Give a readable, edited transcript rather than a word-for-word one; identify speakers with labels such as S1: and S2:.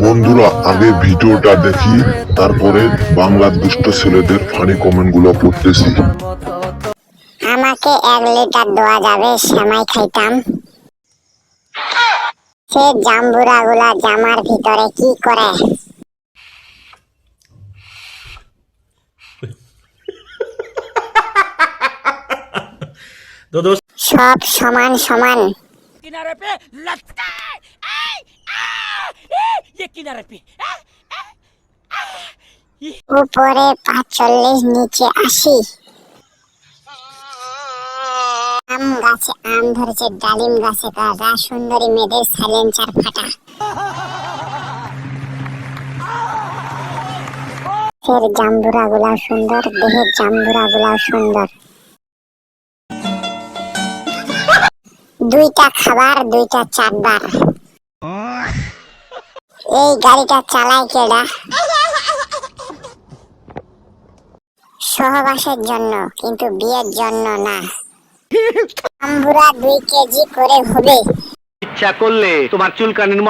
S1: বন্ধুরা, আগে ভিডিওটা দেখি, তারপরে বাংলার দুষ্ট ছেলেদের ফানি কমেন্ট গুলো পড়তেছি।
S2: আমাকে 1 লিটার দেওয়া যাবে? সেমাই খাইতাম। সে জাম্বুরা গুলা জামার ভিতরে কি করে? সব সমান সমান।
S3: किनारे पे लटका ये किनारे पे
S2: উপরে 45, নিচে 80। আম গাছে আম ধরেছে, ডালিম গাছে গাঁদা, সুন্দরী মেয়েদের সাইলেন্সার ফাটা। ফের জাম্বুরা গুলা সুন্দর, দেহের জাম্বুরা গুলা সুন্দর। 2টা খাবার, 2টা চাটবার। এই গাড়িটা চালায় কেডা? সহবাসের জন্য, কিন্তু বিয়ের জন্য না। জাম্বুরা 2 কেজি করে হবে।
S4: ইচ্ছা করলে তোমার চুলকানির